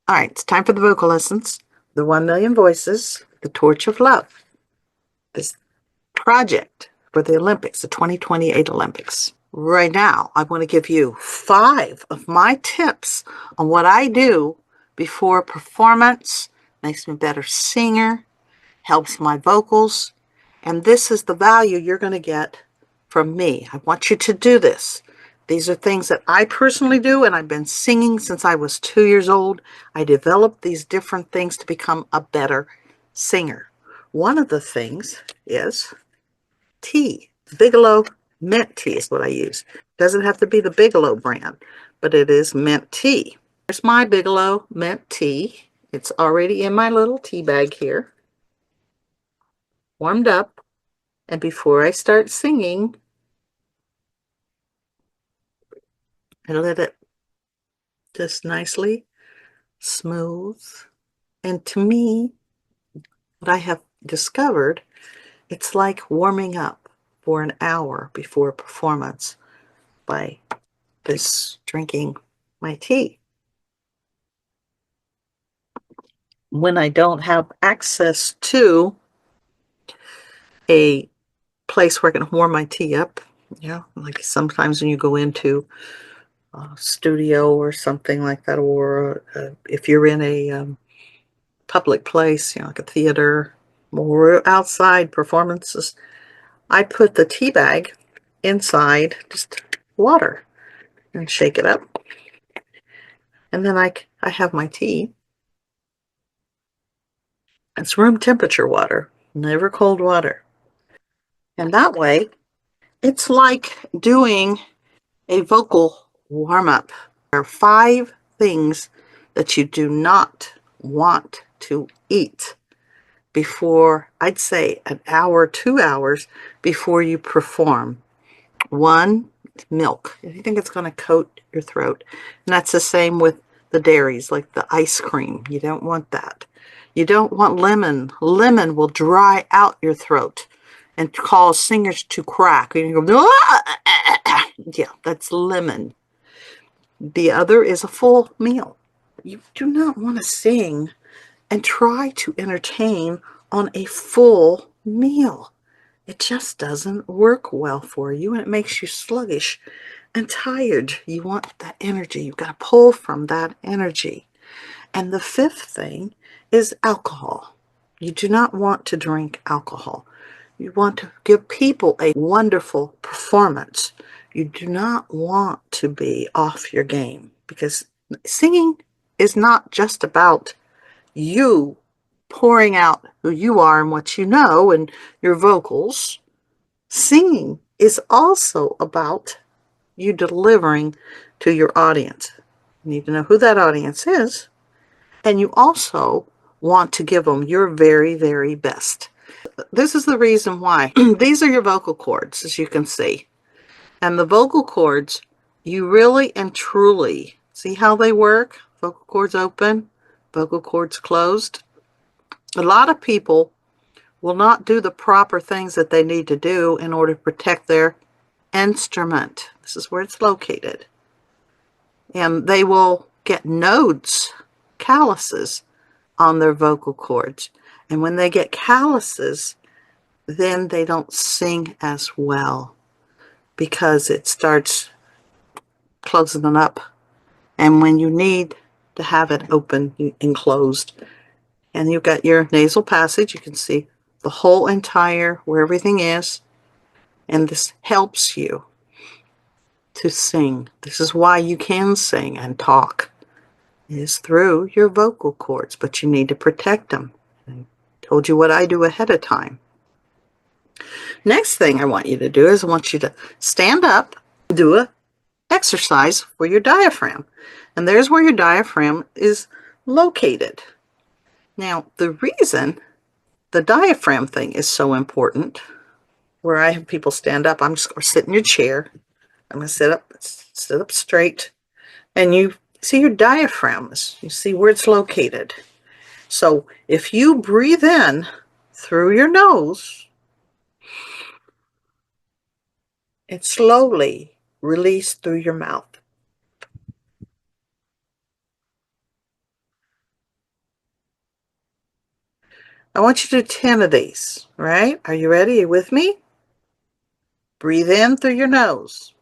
All right, it's time for the vocal lessons. The 1 million voices, the torch of love. This project for the Olympics, the 2028 Olympics. Right now, I want to give you 5 of my tips on what I do before performance, makes me a better singer, helps my vocals, and this is the value you're going to get from me. I want you to do this. These are things that I personally do, and I've been singing since I was 2 years old. I developed these different things to become a better singer. One of the things is tea. Bigelow mint tea is what I use. Doesn't have to be the Bigelow brand, but it is mint tea. Here's my Bigelow mint tea. It's already in my little tea bag here, warmed up. And before I start singing, I let it just nicely smooth. And to me, what I have discovered, it's like warming up for an hour before a performance by this drinking my tea. When I don't have access to a place where I can warm my tea up, like sometimes when you go into a studio or something like that, or if you're in a public place, like a theater or outside performances, I put the tea bag inside just water and shake it up. And then I have my tea. It's room temperature water, never cold water. And that way, it's like doing a vocal warm-up. There are 5 things that you do not want to eat before, I'd say an hour, 2 hours before you perform. 1, milk. You think it's going to coat your throat. And that's the same with the dairies, like the ice cream. You don't want that. You don't want lemon. Lemon will dry out your throat and cause singers to crack. And you go, yeah, that's lemon. The other is a full meal. You do not want to sing and try to entertain on a full meal. It just doesn't work well for you, and it makes you sluggish and tired. You want that energy. You've got to pull from that energy. And the 5th thing is alcohol. You do not want to drink alcohol. You want to give people a wonderful performance. You do not want to be off your game, because singing is not just about you pouring out who you are and what you know and your vocals. Singing is also about you delivering to your audience. You need to know who that audience is, and you also want to give them your very, very best. This is the reason why. These are your vocal cords, as you can see. And the vocal cords, you really and truly see how they work. Vocal cords open, vocal cords closed. A lot of people will not do the proper things that they need to do in order to protect their instrument. This is where it's located. And they will get nodes, calluses on their vocal cords. And when they get calluses, then they don't sing as well, because it starts closing them up. And when you need to have it open and closed, and you've got your nasal passage, you can see the whole entire, where everything is, and this helps you to sing. This is why you can sing and talk, is through your vocal cords, but you need to protect them. I told you what I do ahead of time. Next thing I want you to do is I want you to stand up, do a exercise for your diaphragm. And there's where your diaphragm is located. Now, the reason the diaphragm thing is so important, where I have people stand up, I'm just going to sit in your chair. I'm going to sit up straight, and you see your diaphragm. You see where it's located. So if you breathe in through your nose and slowly release through your mouth. I want you to do 10 of these, right? Are you ready? Are you with me? Breathe in through your nose.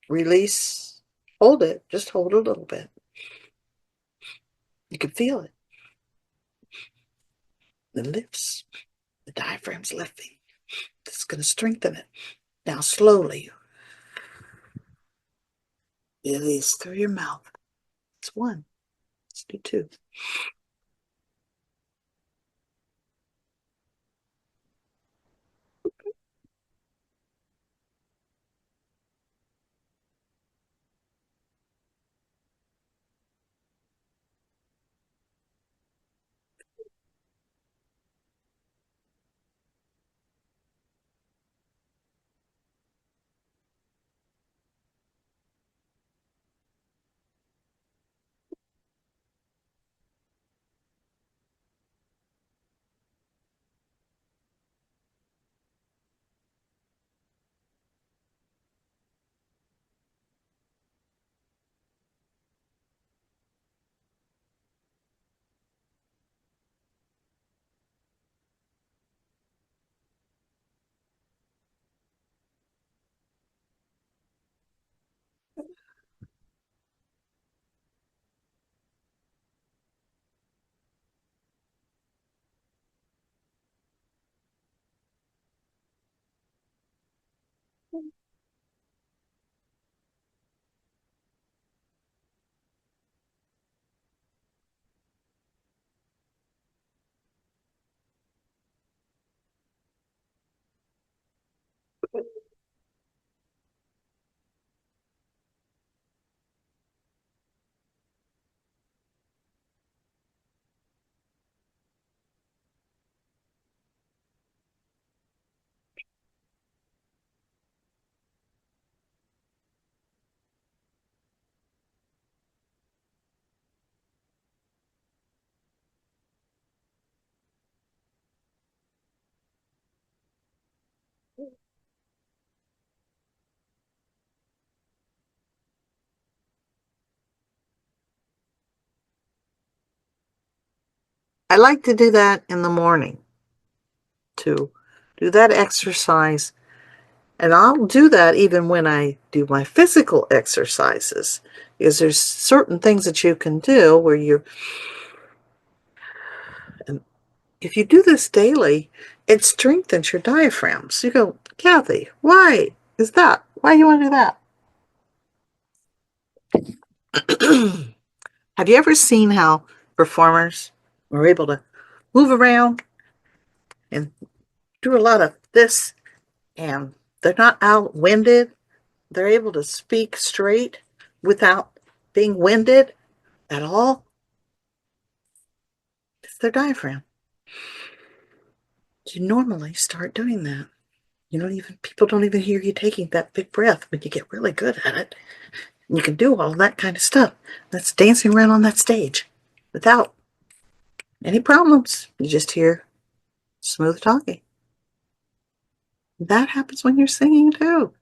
Release. Hold it. Just hold a little bit. You can feel it. It lifts. The diaphragm's lifting. This is going to strengthen it. Now slowly release through your mouth. It's one. Let's do two. I like to do that in the morning, to do that exercise. And I'll do that even when I do my physical exercises, because there's certain things that you can do where if you do this daily, it strengthens your diaphragm. So you go, Kathy, why is that? Why do you want to do that? Have you ever seen how performers are able to move around and do a lot of this, and they're not outwinded? They're able to speak straight without being winded at all. It's their diaphragm. You normally start doing that. People don't even hear you taking that big breath when you get really good at it. And you can do all that kind of stuff. That's dancing around on that stage without any problems. You just hear smooth talking. That happens when you're singing too.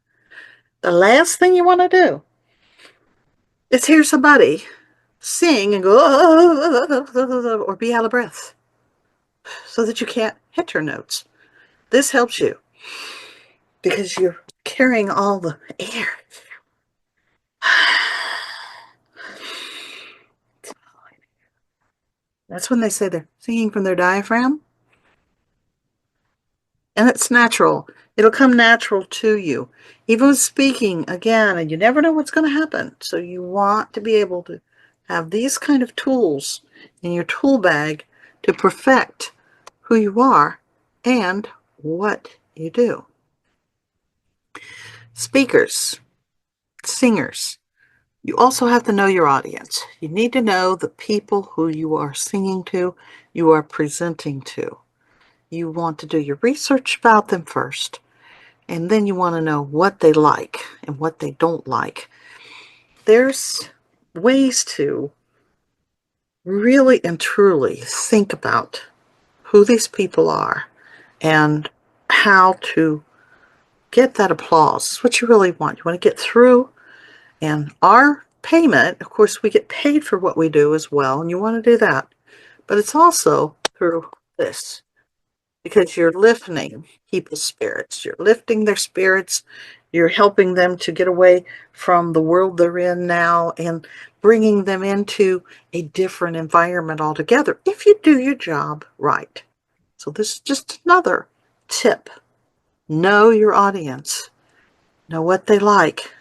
The last thing you want to do is hear somebody sing and go, or be out of breath so that you can't hit your notes. This helps you because you're carrying all the air. That's when they say they're singing from their diaphragm. And it's natural. It'll come natural to you. Even with speaking, again, and you never know what's going to happen. So you want to be able to have these kind of tools in your tool bag to perfect who you are and what you do. Speakers, singers, you also have to know your audience. You need to know the people who you are singing to, you are presenting to. You want to do your research about them first, and then you want to know what they like and what they don't like. There's ways to really and truly think about who these people are and how to get that applause. It's what you really want. You want to get through, and our payment, of course, we get paid for what we do as well, and you want to do that. but it's also through this, because you're lifting people's spirits. You're lifting their spirits. You're helping them to get away from the world they're in now and bringing them into a different environment altogether if you do your job right. So this is just another tip. Know your audience. Know what they like.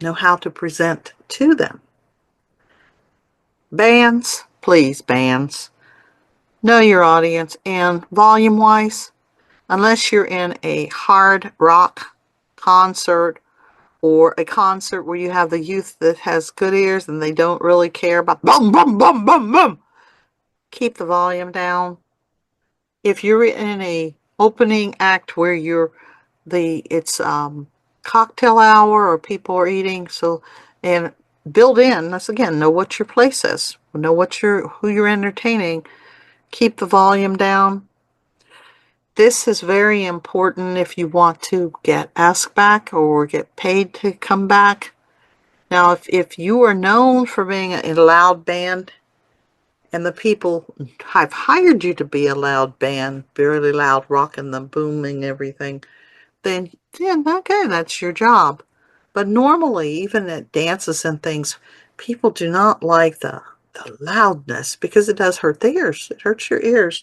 Know how to present to them. Bands, please, bands. Know your audience, and volume-wise, unless you're in a hard rock concert or a concert where you have the youth that has good ears and they don't really care about boom, boom, boom, boom, boom, keep the volume down. If you're in a opening act where it's cocktail hour or people are eating, so, and build in, that's again, know what your place is, know who you're entertaining, keep the volume down. This is very important if you want to get asked back or get paid to come back. Now, if you are known for being a loud band and the people have hired you to be a loud band, really loud, rocking them, booming everything, then okay, that's your job. But normally, even at dances and things, people do not like the loudness because it does hurt the ears. It hurts your ears.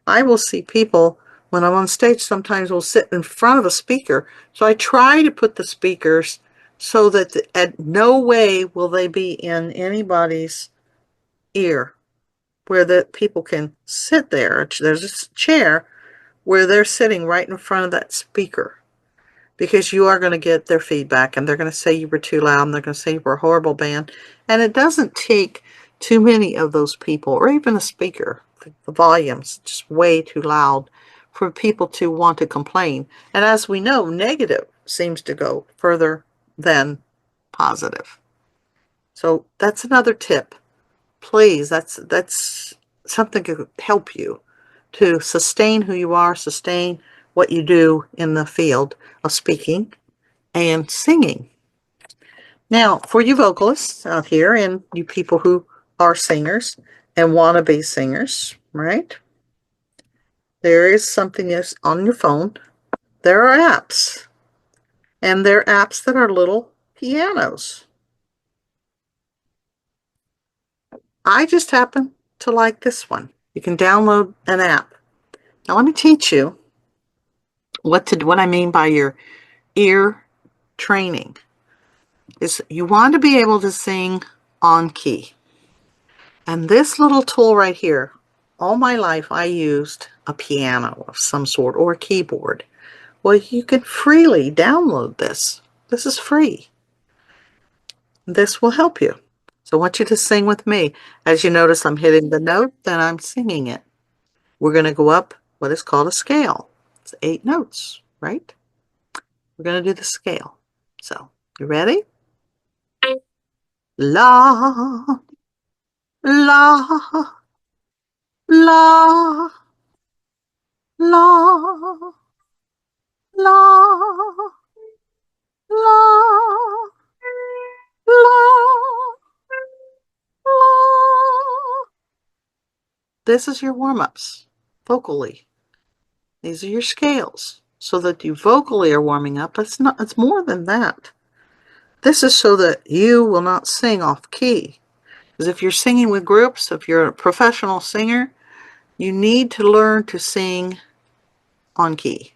I will see people when I'm on stage sometimes will sit in front of a speaker. So I try to put the speakers so that at no way will they be in anybody's ear, where the people can sit there. There's a chair where they're sitting right in front of that speaker, because you are going to get their feedback and they're going to say you were too loud and they're going to say you were a horrible band. And it doesn't take too many of those people or even a speaker. The volume's just way too loud for people to want to complain. And as we know, negative seems to go further than positive. So that's another tip. Please, that's something to help you to sustain who you are, sustain what you do in the field of speaking and singing. Now, for you vocalists out here and you people who are singers and want to be singers, right? There is something that's on your phone. There are apps, and they're apps that are little pianos. I just happen to like this one. You can download an app. Now, let me teach you what I mean by your ear training. Is you want to be able to sing on key. And this little tool right here, all my life I used a piano of some sort or a keyboard. Well, you can freely download this. This is free. This will help you. So I want you to sing with me. As you notice, I'm hitting the note, then I'm singing it. We're going to go up what is called a scale. It's 8 notes, right? We're going to do the scale. So, you ready? La, la, la, la, la, la, la, la. This is your warm-ups, vocally. These are your scales, so that you vocally are warming up. It's more than that. This is so that you will not sing off key. Because if you're singing with groups, if you're a professional singer, you need to learn to sing on key.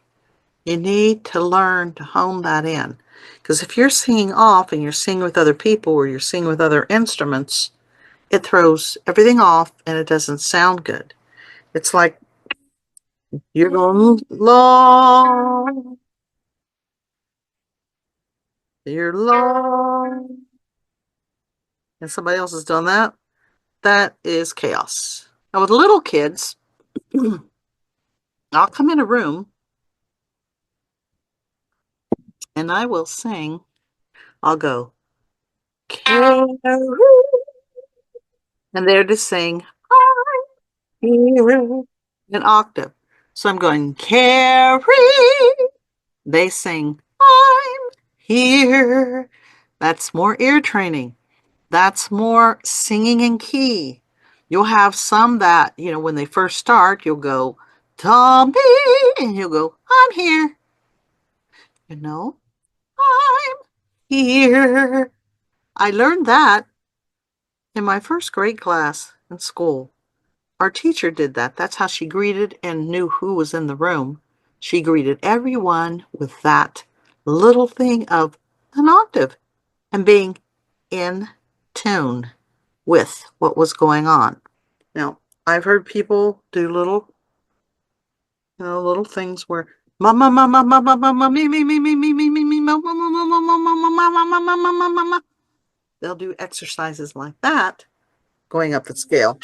You need to learn to hone that in. Because if you're singing off and you're singing with other people or you're singing with other instruments, it throws everything off and it doesn't sound good. It's like you're going long, you're long, and somebody else has done that. That is chaos. Now with little kids, I'll come in a room and I will sing. I'll go, Carrie, and they're to sing here, an octave. So I'm going, Carrie. They sing, I'm here. That's more ear training. That's more singing in key. You'll have some that, when they first start, you'll go, Tommy, and you'll go, I'm here. I'm here. I learned that in my first grade class in school. Our teacher did that. That's how she greeted and knew who was in the room. She greeted everyone with that little thing of an octave and being in tune with what was going on. Now, I've heard people do little things where mama, mama, mama, mama, me, me, me, me, me, me, me, me, mama, mama, mama, mama, mama, mama, mama, mama. They'll do exercises like that, going up the scale.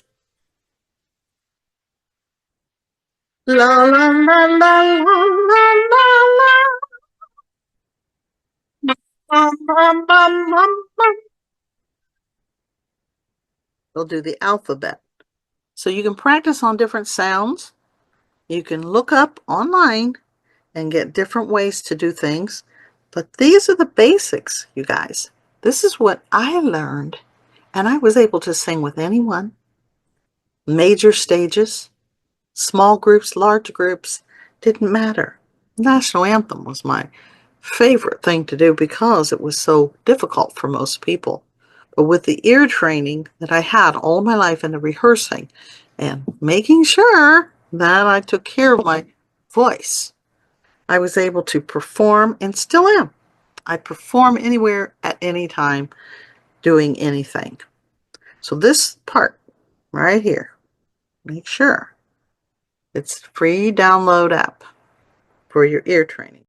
La la la la la la la la. They'll do the alphabet. So you can practice on different sounds. You can look up online and get different ways to do things. But these are the basics, you guys. This is what I learned. And I was able to sing with anyone. Major stages, small groups, large groups, didn't matter. National anthem was my favorite thing to do because it was so difficult for most people. But with the ear training that I had all my life and the rehearsing and making sure that I took care of my voice, I was able to perform and still am. I perform anywhere at any time doing anything. So this part right here, make sure it's free download app for your ear training.